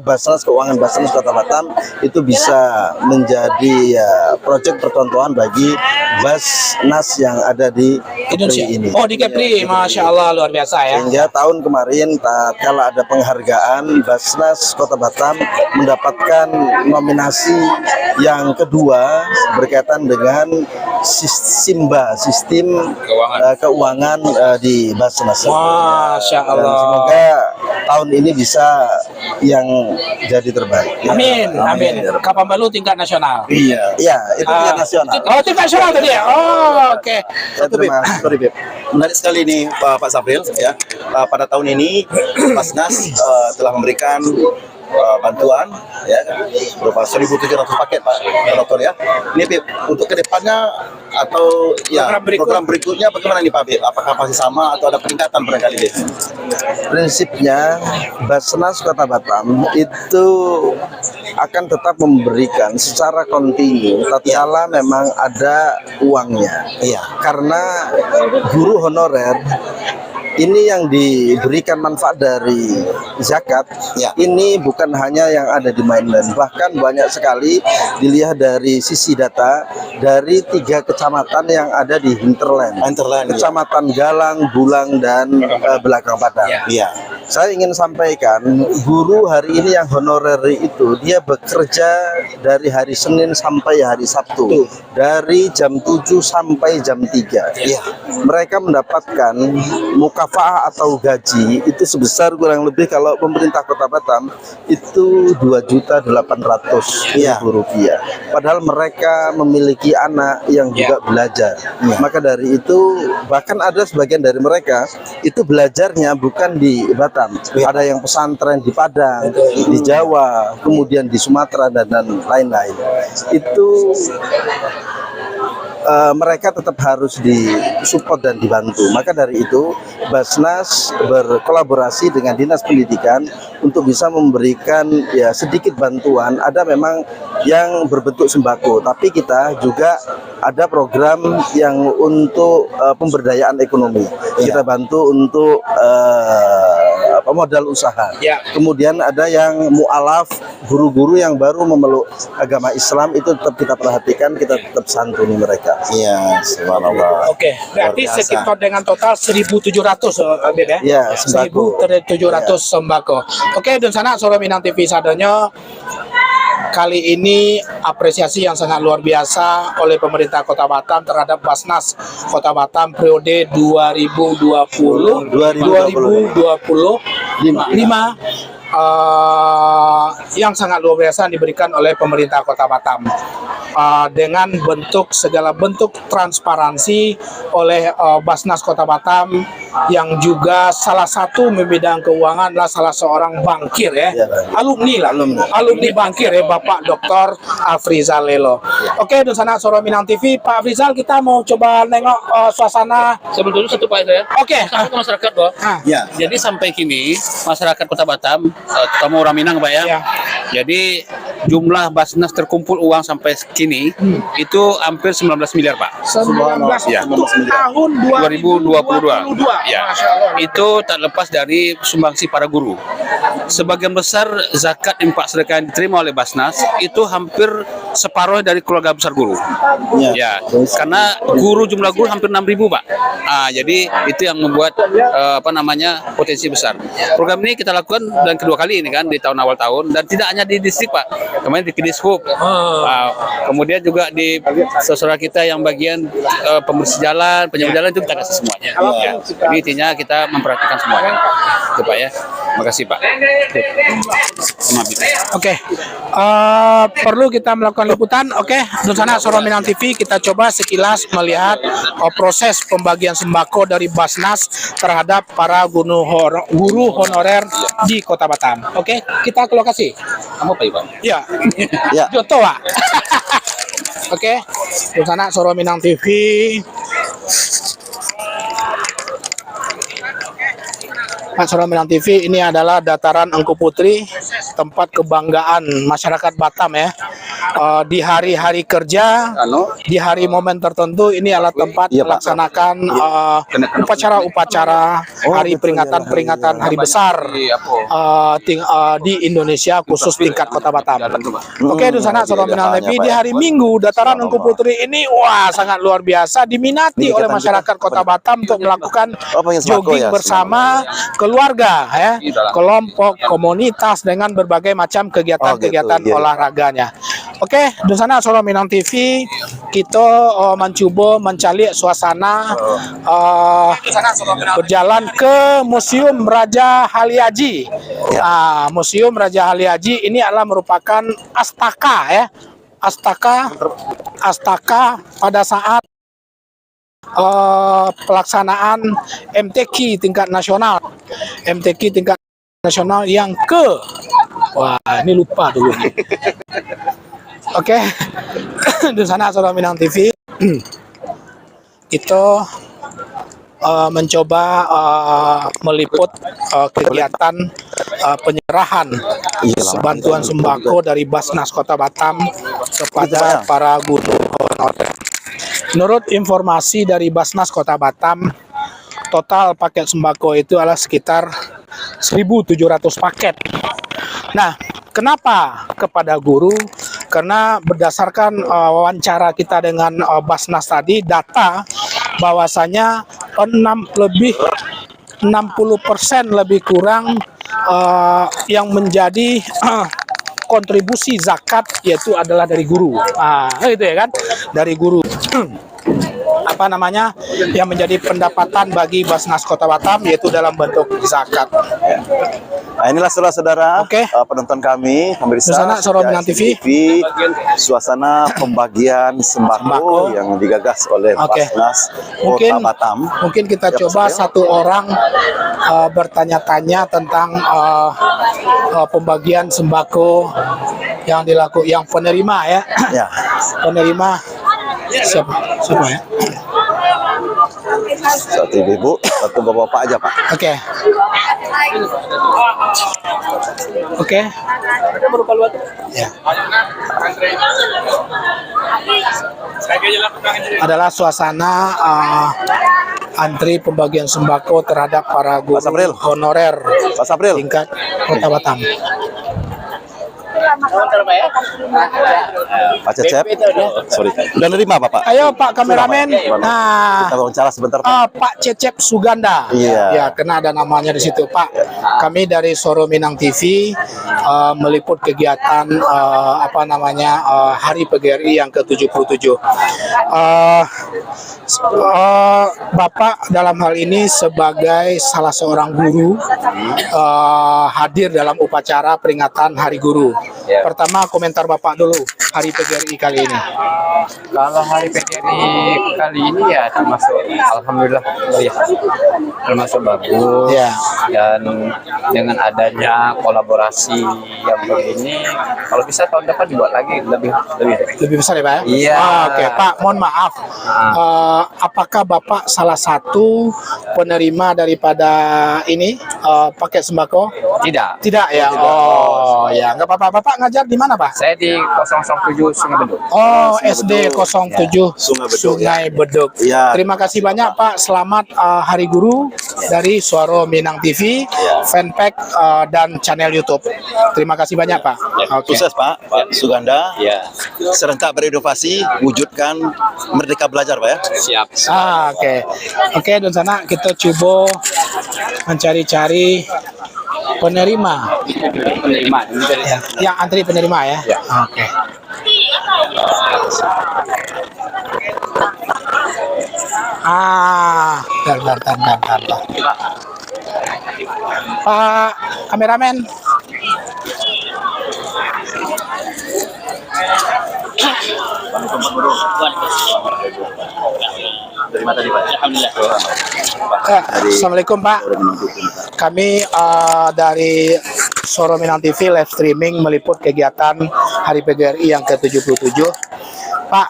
Basnas, keuangan Basnas Kota Batam itu bisa menjadi proyek percontohan bagi Basnas yang ada di Indonesia ini. Oh, di Kepri, Masya Allah, luar biasa ya. Sehingga tahun kemarin tatkala ada penghargaan, Basnas Kota Batam mendapatkan nominasi yang kedua berkaitan dengan sistem keuangan di Basnas. Masya Allah. Dan semoga tahun ini bisa yang jadi terbaik. Amin. Kapan baru tingkat nasional? Iya, itu tingkat nasional. Oh, tingkat nasional tadi ya. Oh, oke. Sorry, Beb. Menarik sekali nih Pak Sabril ya. Pada tahun ini Basnas telah memberikan bantuan ya berupa 1.700 paket Pak Dokter ya. Ini Beb, untuk kedepannya atau ya program berikutnya bagaimana nih Pak Beb? Apakah masih sama atau ada peningkatan barangkali Beb? Prinsipnya Basnas Kota Batam itu akan tetap memberikan secara kontinu tatkala memang ada uangnya. Iya. Karena guru honorer ini yang diberikan manfaat dari zakat, ini bukan hanya yang ada di mainland, bahkan banyak sekali dilihat dari sisi data dari 3 kecamatan yang ada di hinterland, Kecamatan Galang, Bulang, dan Belakang Padang. Saya ingin sampaikan, guru hari ini yang honorer itu dia bekerja dari hari Senin sampai hari Sabtu, dari jam 7 sampai jam 3. Mereka mendapatkan mukafa'ah atau gaji itu sebesar kurang lebih kalau pemerintah Kota Batam itu 2.800.000 rupiah. Padahal mereka memiliki anak yang juga belajar. Maka dari itu bahkan ada sebagian dari mereka itu belajarnya bukan di Batam. Ada yang pesantren di Padang, di Jawa, kemudian di Sumatera dan lain-lain. Itu mereka tetap harus disupport dan dibantu. Maka dari itu Basnas berkolaborasi dengan Dinas Pendidikan untuk bisa memberikan ya sedikit bantuan. Ada memang yang berbentuk sembako, tapi kita juga ada program yang untuk pemberdayaan ekonomi. Kita bantu untuk modal usaha. Kemudian ada yang mu'alaf, guru-guru yang baru memeluk agama Islam itu tetap kita perhatikan, kita tetap santuni mereka. Iya, subhanallah. Oke, berarti sekitar dengan total 1.700 Beb ya? Iya, sembako. 1.700 sembako. Oke, dan sana Solo Minang TV sadanya kali ini apresiasi yang sangat luar biasa oleh pemerintah Kota Batam terhadap Basnas Kota Batam periode 2025 yang sangat luar biasa diberikan oleh pemerintah Kota Batam dengan segala bentuk transparansi oleh Basnas Kota Batam yang juga salah satu bidang keuangan adalah salah seorang bankir alumni bankir Bapak Dr. Afrizal Lelo. Oke, Dusana Soro Minang TV, Pak Afrizal, kita mau coba nengok suasana. Sebelum itu satu Pak saya. Oke. Ke masyarakat Pak. Ya. Jadi sampai kini masyarakat Kota Batam, terutama orang Minang Pak ya. Jadi jumlah Basnas terkumpul uang sampai kini itu hampir 19 miliar Pak. 19 Ya. untuk tahun 2022. Ya. Itu tak lepas dari sumbangsi para guru. Sebagian besar zakat infak sedekah yang diterima oleh Basnas itu hampir separuh dari keluarga besar guru. Ya. Karena jumlah guru hampir 6.000 Pak. Jadi itu yang membuat potensi besar. Program ini kita lakukan dan kedua kali ini kan di tahun awal tahun, dan tidak hanya di distrik Pak. Kemarin di Kedishub. Kemudian juga di saudara kita yang bagian pembersih jalan, penyemen jalan itu kita kasih semuanya. Ya. Jadi intinya kita memperhatikan semuanya. Itu Pak ya. Makasih Pak. Oke. Perlu kita melakukan liputan. Oke, Dusana Soro Minang TV, kita coba sekilas melihat proses pembagian sembako dari Basnas terhadap para guru honorer di Kota Batam. Oke, kita ke lokasi. Kamu Pak Iwan? Ya. Ya. Joto, Pak. Oke, Dusana Soro Minang TV. Pak Soro Minang TV, ini adalah dataran Engku Putri, tempat kebanggaan masyarakat Batam ya. Di hari-hari kerja, di hari momen tertentu, ini adalah tempat melaksanakan upacara-upacara hari peringatan hari besar di Indonesia, khusus tingkat Kota Batam. Oke, Dusana Soro Minang TV, di hari Minggu dataran Engku Putri ini sangat luar biasa diminati oleh masyarakat Kota Batam untuk melakukan jogging bersama keluarga ya, kelompok, komunitas dengan berbagai macam kegiatan-kegiatan olahraganya. Oke, Dusana Soro Minang TV, kita mencoba mencari suasana berjalan ke Museum Raja Halihaji. Museum Raja Halihaji ini adalah merupakan astaka ya, astaka pada saat pelaksanaan MTQ tingkat nasional, yang ini lupa dulu. Oke, Dusana Soro Minang TV, kita mencoba meliput kegiatan penyerahan bantuan sembako dari Basnas Kota Batam kepada para guru honorer. Menurut informasi dari Basnas Kota Batam, total paket sembako itu adalah sekitar 1.700 paket. Nah, kenapa kepada guru? Karena berdasarkan wawancara kita dengan Basnas tadi, data bahwasanya 60% lebih kurang yang menjadi kontribusi zakat yaitu adalah dari guru. Gitu ya kan? Dari guru. Yang menjadi pendapatan bagi Basnas Kota Batam yaitu dalam bentuk zakat. Nah, inilah saudara-saudara penonton kami, pemirsa Dusana Soro Minang TV, suasana pembagian sembako yang digagas oleh Basnas Kota Batam. Mungkin kita coba satu orang bertanya-tanya tentang pembagian sembako yang dilakukan, yang penerima ya. Penerima siapa ya? Satu ibu, satu bapak aja Pak. Oke. Ya. Adalah suasana antri pembagian sembako terhadap para guru honorer tingkat Kota Batam. Pak Cecep, sorry, udah nerima Bapak? Ayo Pak kameramen. Nah, kita wawancara sebentar Pak. Pak Cecep Suganda. Iya. Ya, karena ada namanya di situ Pak. Kami dari Soro Minang TV meliput kegiatan Hari PGRI yang ke-77. Bapak dalam hal ini sebagai salah seorang guru hadir dalam upacara peringatan Hari Guru. Pertama, komentar Bapak dulu Hari PGRI kali ini. Kalau Hari PGRI kali ini ya termasuk alhamdulillah termasuk bagus dan dengan adanya kolaborasi yang begini, kalau bisa tahun depan dibuat lagi lebih besar ya Pak? Iya. Oke Pak, mohon maaf. Apakah Bapak salah satu penerima daripada ini paket sembako? Tidak ya. Oh ya, nggak apa-apa. Bapak ngajar di mana Pak? Saya di 007 Sungai Beduk. Oh, SD 07 Sungai Beduk. Terima kasih banyak Pak. Selamat Hari Guru dari Suara Minang TV, fanpage dan channel YouTube. Terima kasih banyak Pak. Sukses Pak Suganda. Serentak berinovasi, wujudkan Merdeka Belajar Pak ya. Siap. Oke, dan sana kita coba mencari-cari penerima. Yang antri penerima ya. Oke. Bentar. Pak kameramen. Dari mana tadi Pak? Alhamdulillah. Assalamualaikum Pak. Kami dari Suara Minang TV live streaming meliput kegiatan Hari PGRI yang ke-77. Pak,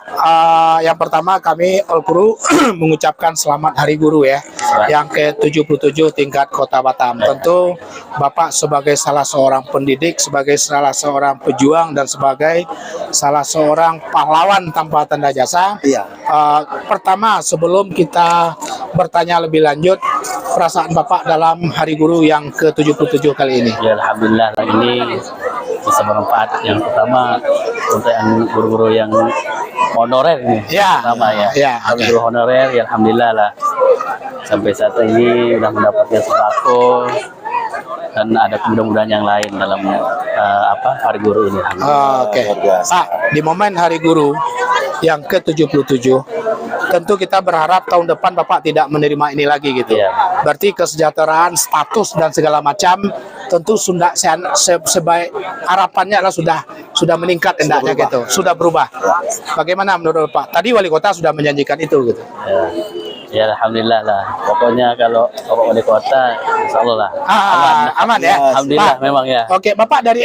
yang pertama kami All Guru mengucapkan selamat Hari Guru ya, yang ke-77 tingkat Kota Batam. Tentu Bapak sebagai salah seorang pendidik, sebagai salah seorang pejuang, dan sebagai salah seorang pahlawan tanpa tanda jasa. Pertama, sebelum kita bertanya lebih lanjut, perasaan Bapak dalam Hari Guru yang ke-77 kali ini? Ya, alhamdulillah ini bisa bermanfaat. Yang pertama untuk yang guru-guru yang honorer ini, pertama guru honorer, ya alhamdulillah lah sampai saat ini sudah mendapatkan sembako dan ada mudah-mudahan yang lain dalam Hari Guru ini. Oke. Pak, di momen Hari Guru yang ke-77 tentu kita berharap tahun depan Bapak tidak menerima ini lagi gitu. Berarti kesejahteraan, status dan segala macam tentu sudah sebaik harapannya adalah sudah meningkat hendaknya gitu, sudah berubah. Bagaimana menurut Pak? Tadi Wali Kota sudah menjanjikan itu gitu. Ya alhamdulillah lah. Pokoknya kalau Bapak Wali Kota, insya Allah lah. Aman ya. Alhamdulillah Pak, memang ya. Oke, Bapak dari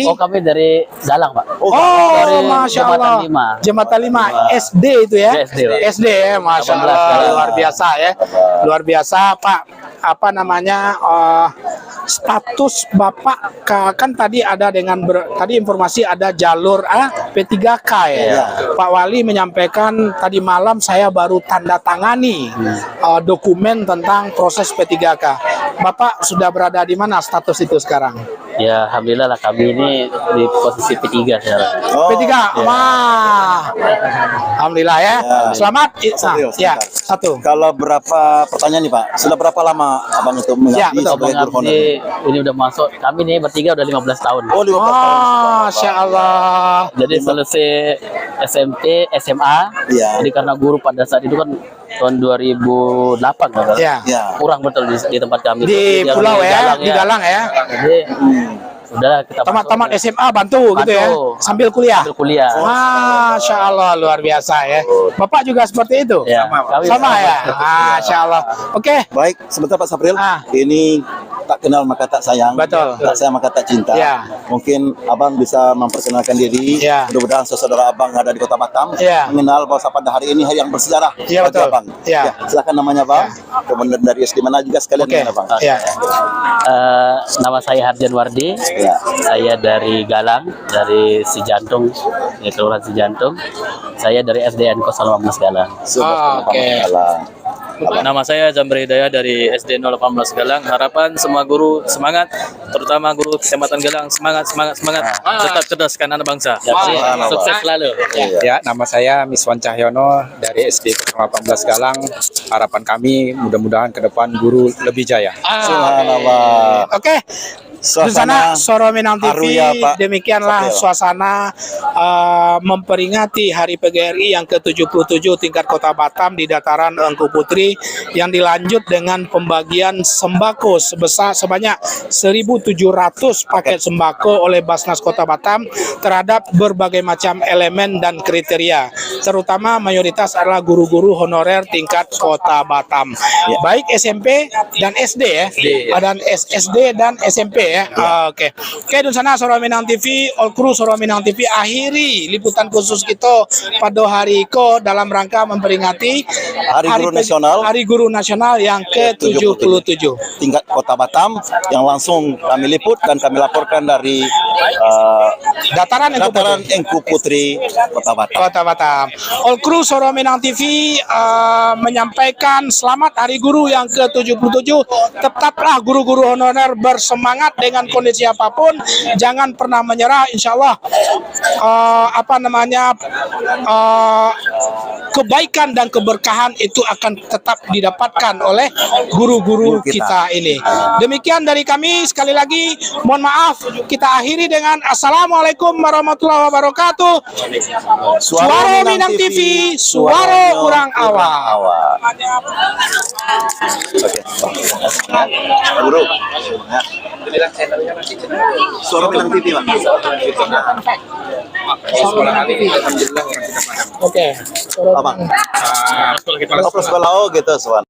Oh, kami dari Galang Pak. Dari Masya Allah. Jembatan 5 SD itu ya. SD ya, Masya Allah. Luar biasa ya. Luar biasa Pak. Status Bapak kan tadi ada tadi informasi ada jalur P3K ya. Pak Wali menyampaikan tadi malam saya baru tanda tangani dokumen tentang proses P3K. Bapak sudah berada di mana status itu sekarang? Ya alhamdulillah lah, kami ini di posisi P3 sekarang. P3, wah. Alhamdulillah ya. Selamat. Satu. Kalau berapa pertanyaan nih Pak? Sudah berapa lama Abang itu mengabdi sebagai guru honorer? Ini udah masuk, kami nih bertiga udah 15 tahun. Oh, 15 tahun. Masya Allah. Jadi selesai SMP, SMA. Jadi karena guru pada saat itu kan tahun 2008 kan? Kurang betul di tempat kami. Di pulau ya, di Galang ya. Jadi udah kita tamat SMA bantu gitu ya, sambil kuliah. Masya Allah, luar biasa ya. Bapak juga seperti itu? Sama ya. Masya Allah. Oke. Baik, sebentar Pak Sapril. Ini tak kenal maka tak sayang. Betul. Tak sayang maka tak cinta. Mungkin Abang bisa memperkenalkan diri. Mudah-mudahan saudara Abang ada di Kota Batam mengenal bahwa pada hari ini hari yang bersejarah bagi Abang. Silakan namanya Bang. Kemudian dari SD mana juga sekalian Abang. Nama saya Harjan Wardi. Saya dari Galang, dari Sijantung, Kelurahan Sijantung. Saya dari SDN 018 Galang. Nama saya Jamri Hidayah dari SD 018 Galang. Harapan semua guru semangat, terutama guru Kecamatan Galang semangat. Tetap cerdaskan anak bangsa. Sukses selalu. Ya, nama saya Miswan Cahyono dari SD 018 Galang. Harapan kami mudah-mudahan ke depan guru lebih jaya. Subhanallah. Oke. Dusana Soro Minang TV, haru ya, Pak. demikianlah Oke, suasana memperingati Hari PGRI yang ke-77 tingkat Kota Batam di dataran Engku Putri, yang dilanjut dengan pembagian sembako sebanyak 1.700 paket sembako oleh Basnas Kota Batam terhadap berbagai macam elemen dan kriteria, terutama mayoritas adalah guru-guru honorer tingkat Kota Batam, baik SMP dan SD ya, dan SD dan SMP ya. Oke, Dusana Soro Minang TV, all crew Soro Minang TV akhiri liputan khusus kita pada hari ko dalam rangka memperingati Hari Guru Nasional yang ke-77 tingkat Kota Batam, yang langsung kami liput dan kami laporkan dari dataran Engku Putri Kota Batam. All crew Soro Minang TV menyampaikan selamat Hari Guru yang ke-77. Tetaplah guru-guru honorer bersemangat dengan kondisi apapun, jangan pernah menyerah. Insya Allah kebaikan dan keberkahan itu akan tetap didapatkan oleh guru-guru kita ini. Demikian dari kami, sekali lagi mohon maaf, kita akhiri dengan Assalamualaikum warahmatullahi wabarakatuh. Suara Minang TV, suara orang awak. Guru, Suara Minang TV, Pak. Oke. Abang. Sekolah gitu, Swan.